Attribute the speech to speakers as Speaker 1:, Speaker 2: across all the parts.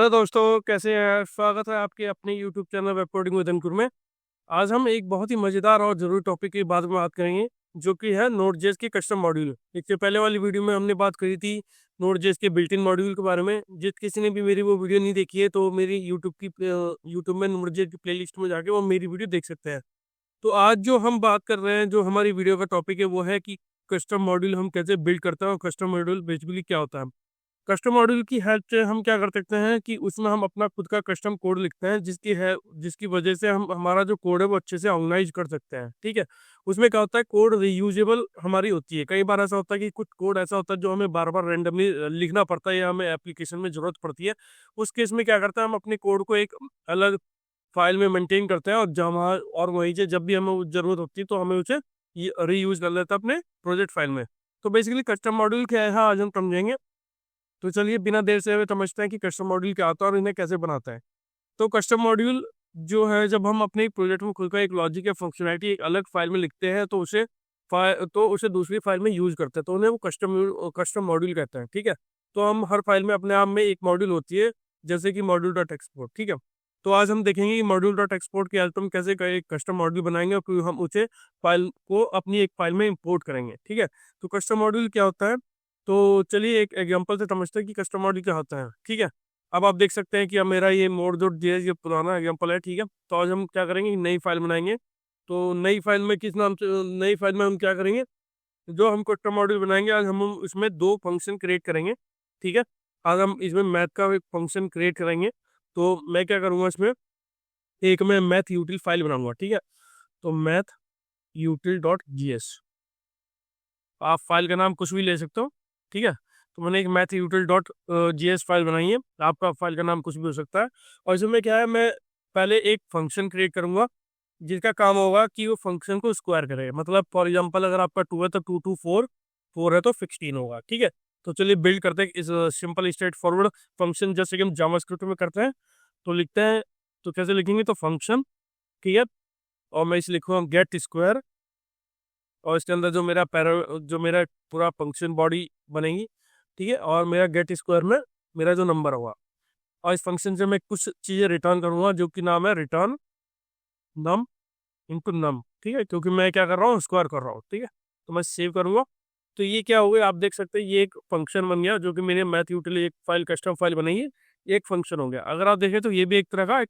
Speaker 1: Hello दोस्तों, कैसे हैं? स्वागत है आपके अपने YouTube channel web coding with Ankur में। आज हम एक बहुत ही मज़ेदार और ज़रूरी टॉपिक के बारे में बात करेंगे, जो कि है नोड.जेएस के कस्टम मॉड्यूल। इससे पहले वाली वीडियो में हमने बात करी थी नोड.जेएस के बिल्ट इन मॉड्यूल के बारे में। जिस किसी ने भी मेरी वो वीडियो नहीं देखी है तो मेरी यूट्यूब में नोड.जेएस की प्लेलिस्ट में जाके वो मेरी वीडियो देख सकते हैं। तो आज जो हम बात कर रहे हैं, जो हमारी वीडियो का टॉपिक है, वो है कि कस्टम मॉड्यूल हम कैसे बिल्ड करते हैं और कस्टम मॉड्यूल बेसिकली क्या होता है। कस्टम मॉड्यूल की हेल्प से हम क्या कर सकते हैं कि उसमें हम अपना खुद का कस्टम कोड लिखते हैं, जिसकी वजह से हम हमारा जो कोड है वो अच्छे से ऑर्गेनाइज कर सकते हैं। ठीक है। उसमें क्या होता है, कोड रीयूजेबल हमारी होती है। कई बार ऐसा होता है कि कुछ कोड ऐसा होता है जो हमें बार बार रैंडमली लिखना पड़ता है या हमें एप्लीकेशन में जरूरत पड़ती है। उस केस में क्या करते हैं, हम अपने कोड को एक अलग फाइल में मेंटेन करते हैं और जहाँ और वहीं से जब भी हमें जरूरत होती है तो हमें उसे रीयूज कर लेते हैं अपने प्रोजेक्ट फाइल में। तो बेसिकली कस्टम मॉड्यूल क्या है, आज हम समझेंगे। तो चलिए बिना देर से समझते हैं कि कस्टम मॉड्यूल क्या होता है और इन्हें कैसे बनाता है। तो कस्टम मॉड्यूल जो है, जब हम अपने प्रोजेक्ट में खुद का एक लॉजिक या फंक्शनैलिटी एक अलग फाइल में लिखते हैं तो उसे दूसरी फाइल में यूज करते हैं, तो उन्हें वो कस्टम मॉड्यूल कहते हैं। ठीक है। तो हम हर फाइल में अपने आप में एक मॉड्यूल होती है, जैसे कि मॉड्यूल डॉट एक्सपोर्ट। ठीक है। तो आज हम देखेंगे कि मॉड्यूल डॉट एक्सपोर्ट की हेल्प से हम कैसे एक कस्टम मॉड्यूल बनाएंगे और फिर हम उसे फाइल को अपनी एक फाइल में इंपोर्ट करेंगे। ठीक है। तो कस्टम मॉड्यूल क्या होता है, तो चलिए एक एग्जांपल से समझते हैं कि कस्टम मॉड्यूल क्या होता है। ठीक है। अब आप देख सकते हैं कि अब मेरा ये मोड.जेएस ये पुराना एग्जांपल है। ठीक है। तो आज हम क्या करेंगे, नई फाइल बनाएंगे। तो नई फाइल में किस नाम से, नई फाइल में हम क्या करेंगे, जो हम कस्टम मॉड्यूल बनाएंगे आज हम इसमें दो फंक्शन क्रिएट करेंगे। ठीक है। आज हम इसमें मैथ का एक फंक्शन क्रिएट करेंगे। तो मैं क्या करूँगा, इसमें एक मैं मैथ यूटिल फाइल बनाऊंगा। ठीक है। तो मैथ यूटिल डॉट जीएस, आप फाइल का नाम कुछ भी ले सकते हो। ठीक है। तो मैंने एक मैथ यूटिल डॉट जीएस फाइल बनाई है, आपका फाइल का नाम कुछ भी हो सकता है। और इसमें क्या है, मैं पहले एक फंक्शन क्रिएट करूंगा जिसका काम होगा कि वो फंक्शन को स्क्वायर करे। मतलब फॉर एग्जांपल अगर आपका 2 है तो 2 2 4, 4 है तो 16 होगा। ठीक है। तो चलिए बिल्ड करते हैं इस सिंपल स्ट्रेट फॉरवर्ड फंक्शन, जैसे कि हम जावास्क्रिप्ट में करते हैं। तो लिखते हैं, तो कैसे लिखेंगे, तो फंक्शन। ठीक है। और मैं इसे लिखूंगा गेट स्क्वायर, और इसके अंदर जो मेरा पूरा फंक्शन बॉडी बनेगी। ठीक है। और मेरा गेट स्क्वायर में मेरा जो नंबर होगा, और इस फंक्शन से मैं कुछ चीज़ें रिटर्न करूंगा जो कि नाम है रिटर्न नम इनटू नम। ठीक है। क्योंकि मैं क्या कर रहा हूँ, स्क्वायर कर रहा हूँ। ठीक है। तो मैं सेव करूंगा। तो ये क्या हो गया, आप देख सकते हैं ये एक फंक्शन बन गया, जो कि मैंने मैथ यूटिल एक फाइल कस्टम फाइल बनाई है, एक फंक्शन हो गया। अगर आप देखें तो ये भी एक तरह का एक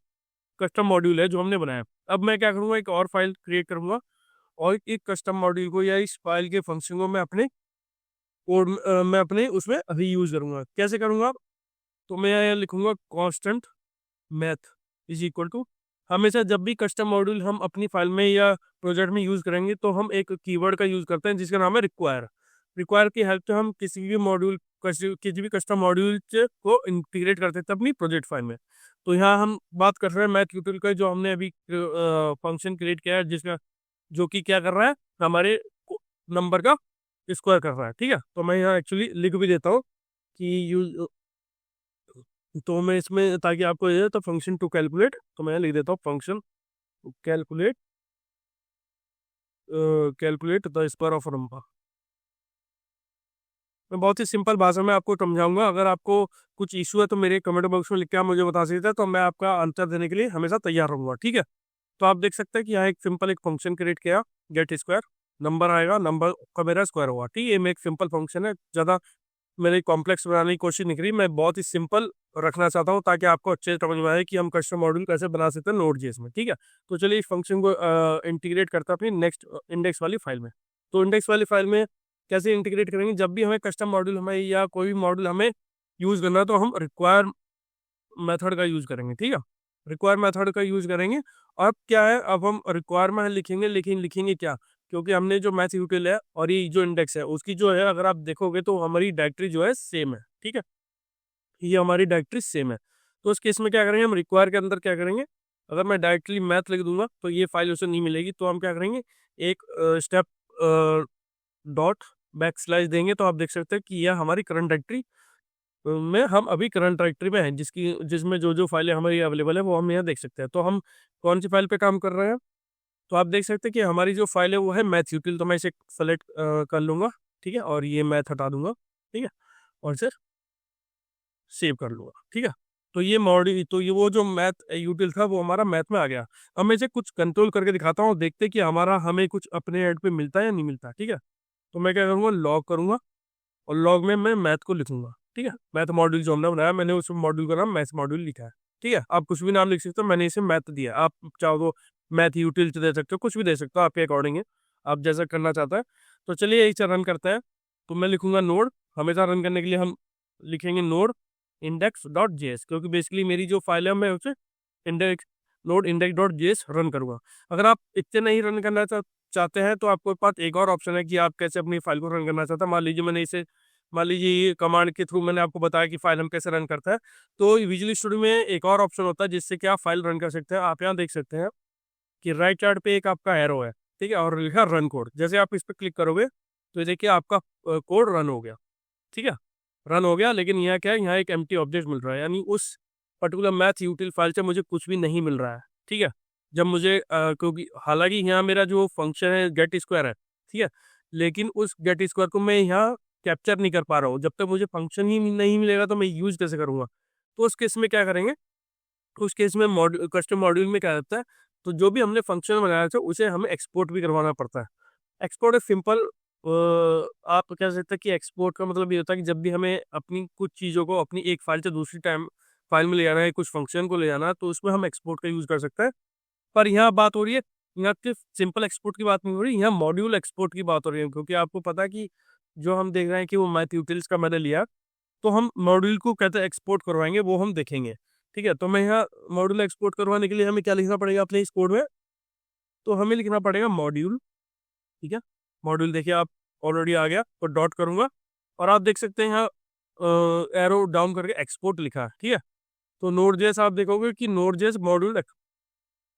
Speaker 1: कस्टम मॉड्यूल है जो हमने बनाया। अब मैं क्या करूंगा, एक और फाइल क्रिएट करूंगा और एक कस्टम मॉड्यूल को या इस फाइल के फंक्शन को मैं अपने उसमें रीयूज करूंगा। कैसे करूंगा, तो मैं यहाँ लिखूंगा constant math is equal to, हमेशा जब भी कस्टम मॉड्यूल हम अपनी फाइल में या प्रोजेक्ट में यूज करेंगे तो हम एक कीवर्ड का यूज करते हैं जिसका नाम है रिक्वायर। रिक्वायर की हेल्प से हम किसी भी कस्टम मॉड्यूल को इंटीग्रेट कर सकते हैं अपनी प्रोजेक्ट फाइल में। तो यहाँ हम बात कर रहे हैं मैथ ट्यूटोरियल का, जो हमने अभी फंक्शन क्रिएट किया है, जिसका जो कि क्या कर रहा है, हमारे नंबर का स्क्वायर कर रहा है। ठीक है। तो मैं यहाँ एक्चुअली लिख भी देता हूँ कि यूज, तो मैं इसमें ताकि आपको ये, तो फंक्शन टू कैलकुलेट, तो मैं लिख देता हूँ function calculate calculate the square of number. मैं बहुत ही सिंपल भाषा में आपको समझाऊंगा। अगर आपको कुछ इशू है तो मेरे कमेंट बॉक्स में लिख के आप मुझे बता सकते हैं, तो मैं आपका आंसर देने के लिए हमेशा तैयार रहूंगा। ठीक है। तो आप देख सकते हैं कि यहाँ एक सिंपल एक फंक्शन क्रिएट किया, गेट स्क्वायर, नंबर आएगा, नंबर का मेरा स्क्वायर होगा। ठीक है। ये मेरा एक सिंपल फंक्शन है, ज़्यादा मेरे कॉम्प्लेक्स बनाने की कोशिश नहीं करी, मैं बहुत ही सिंपल रखना चाहता हूँ ताकि आपको अच्छे से समझ में आए कि हम कस्टम मॉड्यूल कैसे बना सकते हैं नोड.जेएस में। ठीक है। तो चलिए इस फंक्शन को इंटीग्रेट करते हैं अपनी नेक्स्ट इंडेक्स वाली फाइल में। तो इंडेक्स वाली फाइल में कैसे इंटीग्रेट करेंगे, जब भी हमें कस्टम मॉड्यूल हमें या कोई भी मॉड्यूल हमें यूज़ करना है तो हम रिक्वायर मेथड का यूज़ करेंगे। ठीक है। रिक्वायर मेथड का यूज़ करेंगे। अब क्या है, अब हम रिक्वायर में लिखेंगे, लेकिन लिखेंगे क्या, क्योंकि हमने जो मैथ यूटिल है और ये जो इंडेक्स है उसकी जो है, अगर आप देखोगे तो हमारी डायरेक्टरी जो है सेम है। ठीक है। ये हमारी डायरेक्टरी सेम है। तो उस केस में क्या करेंगे, हम रिक्वायर के अंदर क्या करेंगे, अगर मैं डायरेक्टली मैथ लिख दूंगा तो ये फाइल उसे नहीं मिलेगी। तो हम क्या करेंगे, एक स्टेप डॉट बैक स्लैश देंगे, तो आप देख सकते हैं कि यह हमारी करंट डायरेक्टरी में, हम अभी करंट डायरेक्टरी में हैं, जिसमें जो जो फाइलें हमारी अवेलेबल है वो हम यहाँ देख सकते हैं। तो हम कौन सी फाइल पे काम कर रहे हैं, तो आप देख सकते हैं कि हमारी जो फाइल है वो है मैथ यूटिल। तो मैं इसे सेलेक्ट कर लूंगा। ठीक है। और ये मैथ हटा दूंगा। ठीक है। और इसे सेव कर लूंगा। ठीक है। तो ये वो जो मैथ यूटिल था वो हमारा मैथ में आ गया। अब मैं इसे कुछ कंट्रोल करके दिखाता हूँ, देखते कि हमारा हमें कुछ अपने एंड पे मिलता है या नहीं मिलता। ठीक है, तो मैं क्या करूँगा, लॉग करूँगा और लॉग में मैं मैथ को लिखूंगा। ठीक है, मैथ मॉड्यूल जो हमने बनाया, मैंने उस मॉड्यूल का नाम मैथ मॉड्यूल लिखा है। ठीक है, आप कुछ भी नाम लिख सकते हो, मैंने इसे मैथ दिया। आप चाहो तो मैथ यूटिल दे सकते हो, कुछ भी दे सकते हो, आपके अकॉर्डिंग है, आप जैसा करना चाहता है। तो चलिए इसे रन करते हैं। तो मैं लिखूंगा नोड, हमेशा रन करने के लिए हम लिखेंगे नोड index.js, क्योंकि बेसिकली मेरी जो फाइल है मैं उसे इंडेक्स नोड index.js रन करूंगा। अगर आप इतने नहीं रन करना चाहते हैं तो आपके पास एक और ऑप्शन है कि आप कैसे अपनी फाइल को रन करना चाहते हैं। मान लीजिए ये कमांड के थ्रू मैंने आपको बताया कि फाइल हम कैसे रन करता है। तो विजुअल स्टूडियो में एक और ऑप्शन होता है जिससे कि आप फाइल रन कर सकते हैं। आप यहाँ देख सकते हैं कि राइट साइड पे एक आपका एरो है, ठीक है, और लिखा रन कोड। जैसे आप इस पर क्लिक करोगे तो ये देखिए आपका कोड रन हो गया। ठीक है, रन हो गया, लेकिन यहाँ क्या है, यहाँ एक एम्प्टी ऑब्जेक्ट मिल रहा है, यानी उस पर्टिकुलर मैथ यूटिल फाइल से मुझे कुछ भी नहीं मिल रहा है। ठीक है, जब मुझे क्योंकि हालांकि यहाँ मेरा जो फंक्शन है गेट स्क्वायर है, ठीक है, लेकिन उस गेट स्क्वायर को मैं यहाँ कैप्चर नहीं कर पा रहा हूँ। जब तक मुझे फंक्शन ही नहीं मिलेगा तो मैं यूज कैसे करूँगा। तो उस केस में क्या करेंगे, उस केस में मॉड्यूल कस्टम मॉड्यूल में क्या रहता है, तो जो भी हमने फंक्शन बनाया था उसे हमें एक्सपोर्ट भी करवाना पड़ता है। एक्सपोर्ट एक सिंपल, आप कह सकते हैं कि एक्सपोर्ट का मतलब ये होता है कि जब भी हमें अपनी कुछ चीज़ों को अपनी एक फाइल से दूसरी टाइम फाइल में ले जाना है, कुछ फंक्शन को ले जाना है, तो उसमें हम एक्सपोर्ट का यूज़ कर सकते हैं। पर यहाँ बात हो रही है, यहाँ सिर्फ सिंपल एक्सपोर्ट की बात नहीं हो रही, यहाँ मॉड्यूल एक्सपोर्ट की बात हो रही है। क्योंकि आपको पता है कि जो हम देख रहे हैं कि वो मैथ यूटिल्स का मैंने लिया, तो हम मॉड्यूल को कैसे एक्सपोर्ट करवाएंगे वो हम देखेंगे। ठीक है, तो मैं यहाँ मॉड्यूल एक्सपोर्ट करवाने के लिए हमें क्या लिखना पड़ेगा अपने इस कोड में, तो हमें लिखना पड़ेगा मॉड्यूल। ठीक है, मॉड्यूल देखिए आप ऑलरेडी आ गया, तो डॉट करूंगा और आप देख सकते हैं यहाँ एरो डाउन करके एक्सपोर्ट लिखा है। ठीक है, तो नोड जेस आप देखोगे कि नोड जेस मॉड्यूल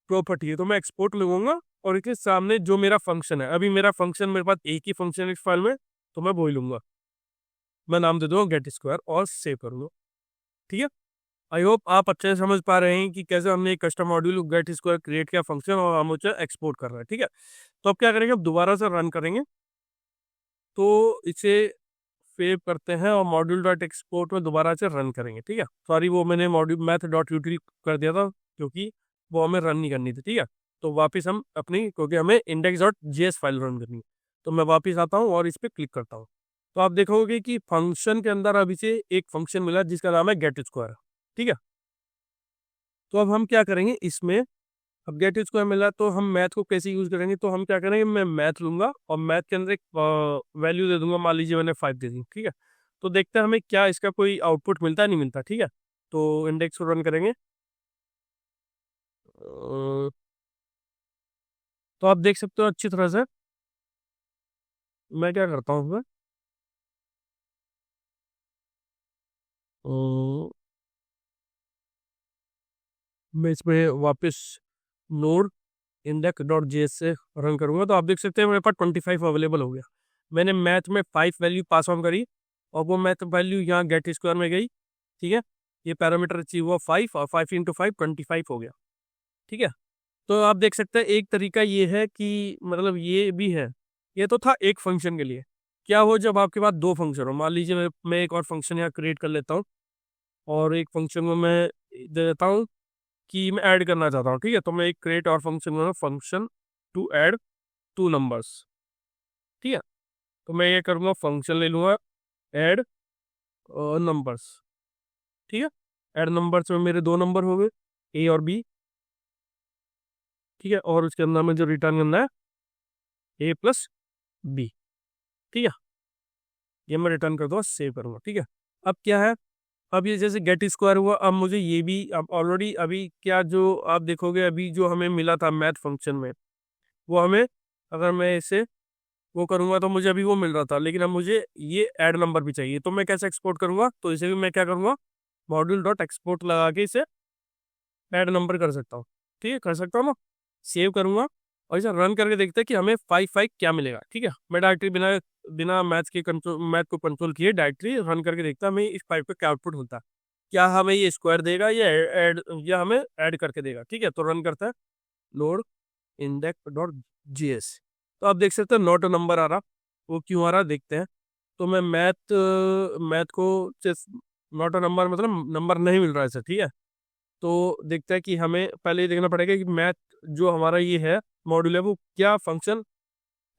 Speaker 1: प्रॉपर्टी है, तो मैं एक्सपोर्ट लगूंगा और इसके सामने जो मेरा फंक्शन है, अभी मेरा फंक्शन मेरे पास एक ही फंक्शन है इस फाइल में, तो मैं वही लूंगा, मैं नाम दे दूंगा गेट स्क्वायर और सेव करूंगा। ठीक है, आई होप आप अच्छे से समझ पा रहे हैं कि कैसे हमने एक custom module get square create किया फंक्शन और हम उसे एक्सपोर्ट कर रहे हैं। ठीक है, तो अब क्या करेंगे, अब दोबारा से रन करेंगे। तो इसे सेव करते हैं और मॉड्यूल डॉट एक्सपोर्ट में दोबारा से रन करेंगे। ठीक है, सॉरी वो मैंने मॉड्यूल मैथ डॉट यूटिल कर दिया था क्योंकि वो हमें रन नहीं करनी थी। ठीक है, तो वापस हम अपनी, क्योंकि हमें index dot JS file run करनी है, तो मैं वापस आता हूँ और इस पर क्लिक करता हूँ। तो आप देखोगे कि फंक्शन के अंदर अभी से एक फंक्शन मिला जिसका नाम है गेट स्क्वायर। ठीक है, तो अब हम क्या करेंगे इसमें, अब गेट स्क्वायर मिला तो हम मैथ को कैसे यूज करेंगे, तो हम क्या करेंगे, मैं मैथ लूंगा और मैथ के अंदर एक वैल्यू दे दूंगा, मान लीजिए मैंने 5 दे दी। ठीक है, तो देखते हैं हमें क्या इसका कोई आउटपुट मिलता है नहीं मिलता। ठीक है, तो इंडेक्स को रन करेंगे। तो आप देख सकते हो अच्छी तरह से, मैं क्या करता हूँ, मैं इसमें वापस नोड इंडेक्स डॉट जेएस से रन करूंगा। तो आप देख सकते हैं मेरे पास 25 अवेलेबल हो गया। मैंने मैथ में 5 वैल्यू पास ऑन करी और वो मैथ वैल्यू यहाँ गेट स्क्वायर में गई। ठीक है, ये पैरामीटर अचीव हुआ 5 और 5 इंटू 5 25 हो गया। ठीक है, तो आप देख सकते हैं एक तरीका ये है कि मतलब ये भी है, ये तो था एक फंक्शन के लिए। क्या हो जब आपके पास दो फंक्शन हो, मान लीजिए मैं एक और फंक्शन यहाँ क्रिएट कर लेता हूँ और एक फंक्शन में मैं दे देता हूँ कि मैं ऐड करना चाहता हूँ। ठीक है, तो मैं एक क्रिएट और फंक्शन में function to add to numbers. ठीक है, तो मैं ये करूँगा, फंक्शन ले लूँगा ऐड नंबर्स। ठीक है, ऐड नंबर्स में मेरे दो नंबर हो गए, ए और बी। ठीक है, और उसके अंदर में जो रिटर्न करना है ए प्लस बी। ठीक है, ये मैं रिटर्न कर दूँगा, सेव करूँगा। ठीक है, अब क्या है, अब ये जैसे गेट स्क्वायर हुआ, अब मुझे ये भी, अब ऑलरेडी अभी क्या जो आप देखोगे अभी जो हमें मिला था मैथ फंक्शन में, वो हमें, अगर मैं इसे वो करूँगा तो मुझे अभी वो मिल रहा था, लेकिन अब मुझे ये ऐड नंबर भी चाहिए। तो मैं कैसे एक्सपोर्ट करूँगा, तो इसे भी मैं क्या करूँगा, मॉड्यूल डॉट एक्सपोर्ट लगा के इसे ऐड नंबर कर सकता हूँ। ठीक है, कर सकता हूँ ना, सेव करूँगा और इसे रन करके देखते हैं कि हमें 5 क्या मिलेगा। ठीक है, मैं डायरेक्टली बिना बिना मैथ को कंट्रोल किए डायरेक्टली रन करके देखता हमें इस 5 का क्या आउटपुट होता है, क्या हमें ये स्क्वायर देगा या ऐड, या हमें ऐड करके देगा। ठीक है, तो रन करता है लोड इंडेक्स डॉट जीएस। तो आप देख सकते हैं नॉट नंबर आ रहा, वो क्यों आ रहा देखते हैं। तो मैं मैथ को नॉट अ नंबर मतलब नंबर नहीं मिल रहा है सर, ठीक है। तो देखते हैं कि हमें पहले ये देखना पड़ेगा कि मैथ जो हमारा ये है मॉड्यूल है वो क्या फंक्शन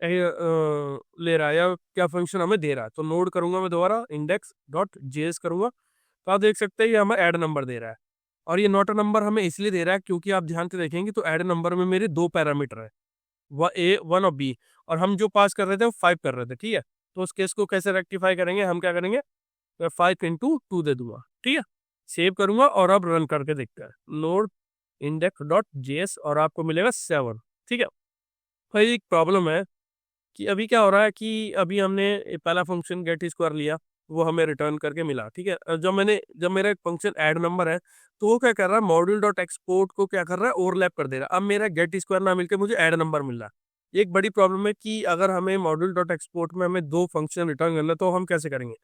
Speaker 1: ले रहा है या क्या फंक्शन हमें दे रहा है। तो नोड करूंगा मैं दोबारा इंडेक्स डॉट जेएस करूंगा, तो आप देख सकते हैं ये हमें ऐड नंबर दे रहा है। और ये नॉट अ नंबर हमें इसलिए दे रहा है क्योंकि आप ध्यान से देखेंगे तो ऐड नंबर में मेरे दो पैरामीटर है, वह ए वन और बी, और हम जो पास कर रहे थे वो 5 कर रहे थे, ठीक है। तो उस केस को कैसे रेक्टिफाई करेंगे, हम क्या करेंगे, मैं 5 × 2 दे दूंगा, ठीक है। सेव करूंगा और अब रन करके देखते हैं नोड इंडेक्स डॉट जेएस और आपको मिलेगा 7, ठीक है। भाई एक प्रॉब्लम है कि अभी क्या हो रहा है कि अभी हमने पहला फंक्शन गेट स्क्वायर लिया, वो हमें रिटर्न करके मिला, ठीक है। जब मेरा एक फंक्शन ऐड नंबर है तो वो क्या कर रहा है, मॉड्यूल डॉट एक्सपोर्ट को क्या कर रहा है, ओवरलैप कर दे रहा है। अब मेरा गेट स्क्वायर ना मिलकर मुझे ऐड नंबर मिल रहा है। एक बड़ी प्रॉब्लम है कि अगर हमें मॉड्यूल डॉट एक्सपोर्ट में हमें दो फंक्शन रिटर्न करना है तो हम कैसे करेंगे।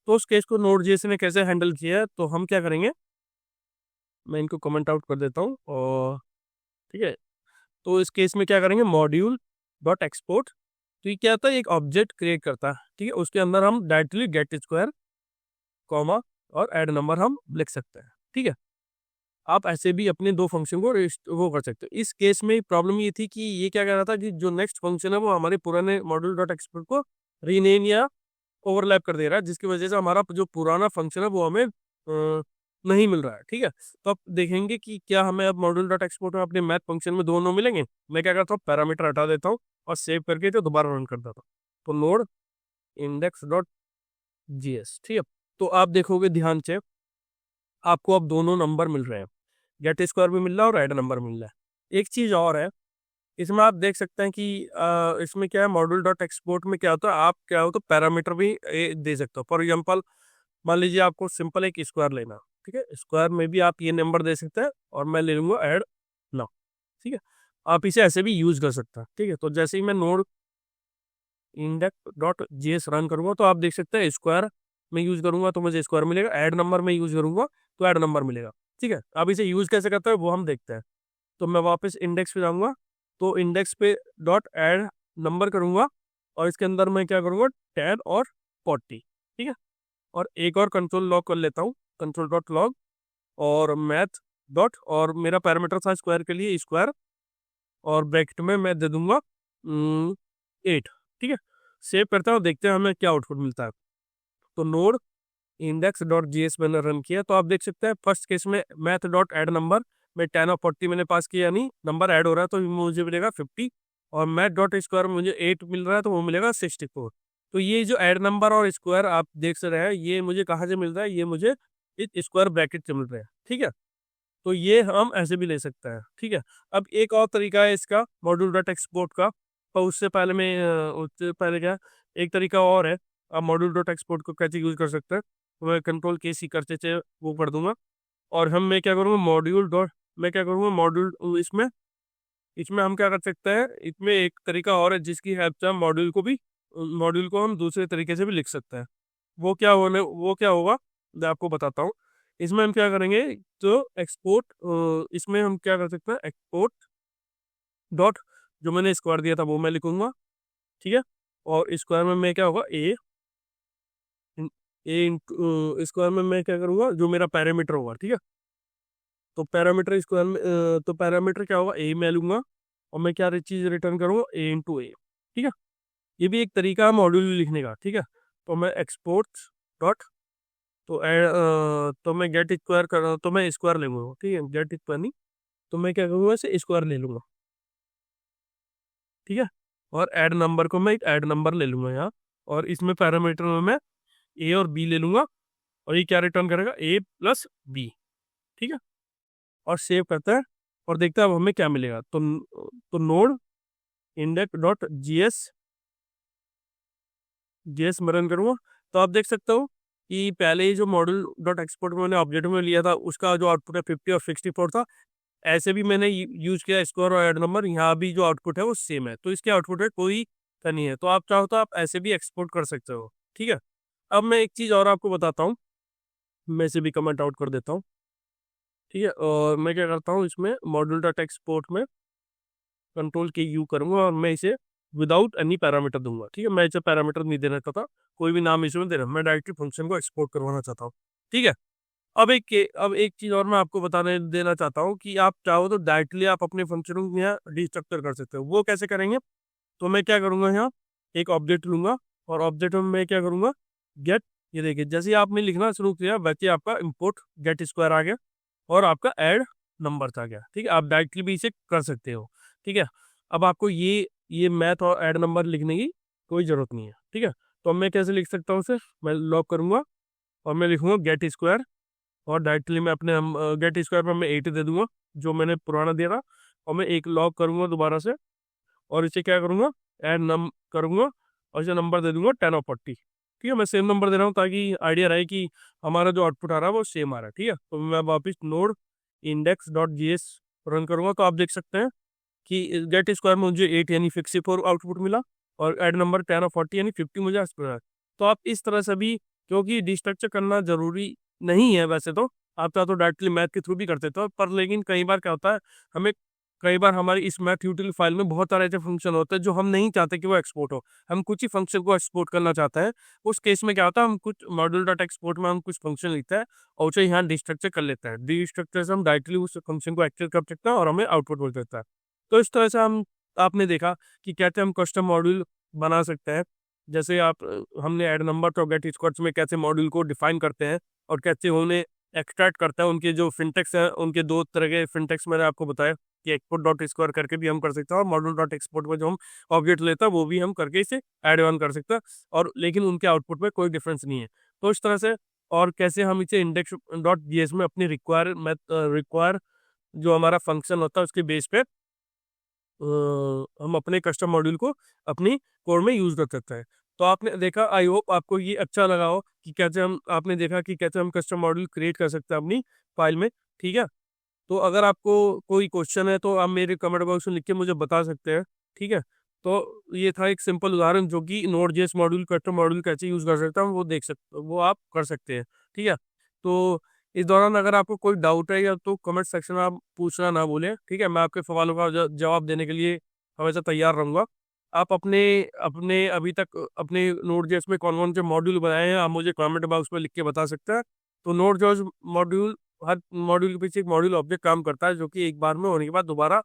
Speaker 1: तो उस केस को नोड जेएस ने कैसे हैंडल किया है, तो हम क्या करेंगे, मैं इनको कमेंट आउट कर देता हूँ और ठीक है। तो इस केस में क्या करेंगे, मॉड्यूल डॉट एक्सपोर्ट, तो ये क्या होता है, एक ऑब्जेक्ट क्रिएट करता है, ठीक है। उसके अंदर हम डायरेक्टली गेट स्क्वायर कॉमा और ऐड नंबर हम लिख सकते हैं, ठीक है। आप ऐसे भी अपने दो फंक्शन को वो कर सकते हो। इस केस में प्रॉब्लम ये थी कि ये क्या कर रहा था कि जो नेक्स्ट फंक्शन है वो हमारे पुराने मॉड्यूल डॉट एक्सपोर्ट को रीनेम या ओवरलैप कर दे रहा है, जिसकी वजह से हमारा जो पुराना फंक्शन है वो हमें नहीं मिल रहा है, ठीक है। तो आप देखेंगे कि क्या हमें अब मॉड्यूल डॉट एक्सपोर्ट में अपने मैथ फंक्शन में दोनों मिलेंगे। मैं क्या करता हूँ, पैरामीटर हटा देता हूँ और सेव करके तो दोबारा रन कर देता हूँ। तो नोड इंडेक्स डॉट जीएस, ठीक है। तो आप देखोगे ध्यान से, आपको अब दोनों नंबर मिल रहे हैं, गेट स्क्वायर भी मिल रहा है और ऐड नंबर मिल रहा है। एक चीज और है इसमें, आप देख सकते हैं कि इसमें क्या है, मॉड्यूल डॉट एक्सपोर्ट में क्या होता है, आप क्या हो तो पैरामीटर भी दे सकते हो। फॉर एग्जांपल मान लीजिए आपको सिंपल एक स्क्वायर लेना, ठीक है। स्क्वायर में भी आप ये नंबर दे सकते हैं और मैं ले लूंगा ऐड नाउ, ठीक है। आप इसे ऐसे भी यूज कर सकते हैं, ठीक है। तो जैसे ही मैं node index dot JS run करूंगा तो आप देख सकते हैं स्क्वायर में यूज करूंगा तो मुझे स्क्वायर मिलेगा, ऐड नंबर में यूज करूंगा तो ऐड नंबर मिलेगा, ठीक है। अब इसे यूज कैसे करते हैं वो हम देखते हैं। तो मैं वापस इंडेक्स पे जाऊंगा, तो इंडेक्स पे डॉट ऐड नंबर करूंगा और इसके अंदर मैं क्या करूंगा, 10 और 40, ठीक है। और एक और कंट्रोल लॉग कर लेता हूँ, कंट्रोल डॉट लॉग और मैथ डॉट, और मेरा पैरामीटर था स्क्वायर के लिए स्क्वायर, और ब्रैकेट में मैं दे दूंगा 8, ठीक है। सेव करता हूँ, देखते हैं हमें क्या आउटपुट मिलता है। तो नोड इंडेक्स डॉट जीएस मैंने रन किया, तो आप देख सकते हैं फर्स्ट केस में मैथ डॉट ऐड नंबर में 10 और 40 मैंने पास किया, यानी नंबर ऐड हो रहा है तो मुझे मिलेगा 50, और मैथ डॉट स्क्वायर में मुझे 8 मिल रहा है तो वो मिलेगा 64। तो ये जो ऐड नंबर और स्क्वायर आप देख रहे हैं ये मुझे कहाँ से मिल रहा है, ये मुझे इस स्क्वायर ब्रैकेट से मिल रहा है, ठीक है। तो ये हम ऐसे भी ले सकते हैं, ठीक है। अब एक और तरीका है इसका मॉड्यूल डॉट एक्सपोर्ट का, पर उससे पहले क्या, एक तरीका और है, आप मॉड्यूल डॉट एक्सपोर्ट को कैसे यूज कर सकते हैं। तो मैं कंट्रोल के सी करते थे वो कर दूंगा, और मैं क्या करूँगा, मैं क्या करूँगा मॉड्यूल इसमें इसमें हम क्या कर सकते हैं, इसमें एक तरीका और है जिसकी हेल्प से हम मॉड्यूल को हम दूसरे तरीके से भी लिख सकते हैं। वो क्या होगा, मैं आपको बताता हूँ। इसमें हम क्या करेंगे, तो एक्सपोर्ट, इसमें हम क्या कर सकते हैं, एक्सपोर्ट डॉट जो मैंने स्क्वायर दिया था वो मैं लिखूंगा, ठीक है। और स्क्वायर में मैं क्या होगा, ए स्क्वायर में मैं क्या करूँगा, जो मेरा पैरामीटर होगा, ठीक है। तो पैरामीटर स्क्वायर में तो पैरामीटर क्या होगा, ए मैं लूंगा और मैं क्या चीज रिटर्न करूंगा, A × A, ठीक है। ये भी एक तरीका है मॉड्यूल लिखने का, ठीक है। तो मैं एक्सपोर्ट डॉट, तो मैं गेट स्क्वायर कर, तो मैं स्क्वायर ले लूंगा, ठीक है, गेट स्क्वायर नहीं, तो मैं क्या करूँगा, इसे स्क्वायर ले लूंगा, ठीक है। और ऐड नंबर को मैं एक ऐड नंबर ले लूंगा यहाँ, और इसमें पैरामीटर में मैं ए और बी ले लूंगा, और ये क्या रिटर्न करेगा, A + B, ठीक है। और सेव करता है और देखते हैं अब हमें क्या मिलेगा। तो नोड इंडेक्स डॉट जीएस में रन करूँगा, तो आप देख सकते हो कि पहले ही जो मॉडल डॉट एक्सपोर्ट मैंने ऑब्जेक्ट में लिया था उसका जो आउटपुट है 50 और 64 था। ऐसे भी मैंने यूज किया स्क्वायर और ऐड नंबर, यहाँ भी जो आउटपुट है वो सेम है, तो इसके आउटपुट में कोई का नहीं है। तो आप चाहो तो आप ऐसे भी एक्सपोर्ट कर सकते हो, ठीक है। अब मैं एक चीज़ और आपको बताता हूँ, मैं इसे भी कमेंट आउट कर देता हूँ, ठीक है। और मैं क्या करता हूँ, इसमें मॉड्यूल डॉट एक्सपोर्ट में कंट्रोल के यू करूंगा और मैं इसे विदाउट एनी पैरामीटर दूंगा, ठीक है। मैं इसे पैरामीटर नहीं देना चाहता, कोई भी नाम इसमें देना, मैं डायरेक्टली फंक्शन को एक्सपोर्ट करवाना चाहता हूँ, ठीक है। अब एक चीज़ और मैं आपको बताने देना चाहता हूँ कि आप चाहो तो डायरेक्टली आप अपने फंक्शन को यहाँ डिस्ट्रक्चर कर सकते हो। वो कैसे करेंगे? तो मैं क्या करूँगा, यहाँ एक ऑब्जेक्ट लूँगा और ऑब्जेक्ट में मैं क्या करूँगा, गेट, ये देखिए जैसे ही आपने लिखना शुरू किया वैसे ही आपका इंपोर्ट गेट स्क्वायर आ गया और आपका ऐड नंबर्स आ गया। ठीक है, आप डायरेक्टली भी इसे कर सकते हो। ठीक है, अब आपको ये मैथ और ऐड नंबर लिखने की कोई ज़रूरत नहीं है। ठीक है, तो अब मैं कैसे लिख सकता हूँ उसे? मैं लॉक करूँगा और मैं लिखूँगा गेट स्क्वायर और डायरेक्टली मैं अपने गेट स्क्वायर पर मैं 8 दे दूंगा जो मैंने पुराना दिया था, और मैं एक लॉक करूँगा दोबारा से और इसे क्या करूँगा, ऐड नम करूँगा और इसे नंबर दे दूंगा 10 और 40। ठीक है, मैं सेम नंबर दे रहा हूँ ताकि आइडिया रहे कि हमारा जो आउटपुट आ रहा है वो सेम आ रहा है। ठीक है, तो मैं वापस node index dot G S run करूँगा तो आप देख सकते हैं कि गेट स्क्वायर में मुझे 8 यानी 64 आउटपुट मिला और ऐड नंबर 10 और 40 यानी 50 मुझे आउटपुट मिला। तो आप इस तरह से भी, क्योंकि डिस्ट्रक्चर करना जरूरी नहीं है वैसे तो, आप चाहे तो डायरेक्टली मैथ के थ्रू भी कर देते हो, पर लेकिन कई बार क्या होता है, हमें कई बार हमारी इस मैथ यूटिल फाइल में बहुत सारे ऐसे फंक्शन होते हैं जो हम नहीं चाहते कि वो एक्सपोर्ट हो, हम कुछ ही फंक्शन को एक्सपोर्ट करना चाहते हैं। उस केस में क्या होता है, हम कुछ मॉड्यूल डॉट एक्सपोर्ट में हम कुछ फंक्शन लिखते हैं और उसे यहाँ डिस्ट्रक्चर कर लेते हैं। डिस्ट्रक्चर से हम डायरेक्टली उस फंक्शन को एक्सेस कर सकते हैं और हमें आउटपुट मिल सकता है। तो इस तरह से हम, आपने देखा कि कैसे हम कस्टम मॉड्यूल बना सकते हैं। जैसे आप हमने ऐड नंबर तो गेट स्क्वायर्स में कैसे मॉड्यूल को डिफाइन करते हैं और कैसे उन्हें एक्सट्रैक्ट करते हैं, उनके जो फिनटेक्स हैं, उनके दो तरह के फिनटेक्स मैंने आपको बताया कि एक्सपोर्ट डॉट स्क्वायर करके भी हम कर सकते हैं और मॉड्यूल डॉट एक्सपोर्ट में जो हम ऑब्जेक्ट लेते हैं वो भी हम करके इसे ऐड ऑन कर सकते हैं, और लेकिन उनके आउटपुट में कोई डिफरेंस नहीं है। तो इस तरह से, और कैसे हम इसे इंडेक्स डॉट जीएस में अपनी रिक्वायर जो हमारा फंक्शन होता है उसके बेस पे हम अपने कस्टम मॉड्यूल को अपनी कोड में यूज कर सकते हैं। तो आपने देखा, आई होप आपको ये अच्छा लगा हो कि कैसे हम, आपने देखा कि कैसे हम कस्टम मॉड्यूल क्रिएट कर सकते हैं अपनी फाइल में। ठीक है, तो अगर आपको कोई क्वेश्चन है तो आप मेरे कमेंट बॉक्स में लिख के मुझे बता सकते हैं। ठीक है, तो ये था एक सिंपल उदाहरण जो कि node JS module custom module कैसे यूज कर सकता हूँ वो देख सकते, वो आप कर सकते हैं। ठीक है, तो इस दौरान अगर आपको कोई डाउट है या तो कमेंट सेक्शन में आप पूछना ना भूलें। ठीक है, मैं आपके सवालों का जवाब देने के लिए हमेशा तैयार रहूँगा। आप अपने अपने अभी तक अपने नोड जेएस में कौन कौन से मॉड्यूल बनाए हैं आप मुझे कमेंट बॉक्स में लिख के बता सकते हैं। तो नोड जेएस मॉड्यूल, हर मॉड्यूल के पीछे एक मॉड्यूल ऑब्जेक्ट काम करता है जो कि एक बार में होने के बाद दोबारा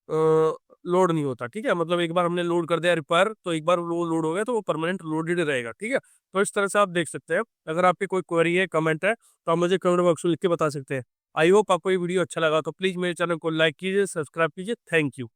Speaker 1: लोड नहीं होता। ठीक है, मतलब एक बार हमने लोड कर दिया रिक्वायर तो एक बार वो लोड हो गया तो वो परमानेंट लोडेड रहेगा। ठीक है, तो इस तरह से आप देख सकते हैं। अगर आपकी कोई क्वेरी है, कमेंट है, तो आप मुझे कमेंट बॉक्स में लिख के बता सकते हैं। आई होप आपको ये वीडियो अच्छा लगा, तो प्लीज़ मेरे चैनल को लाइक कीजिए, सब्सक्राइब कीजिए। Thank you.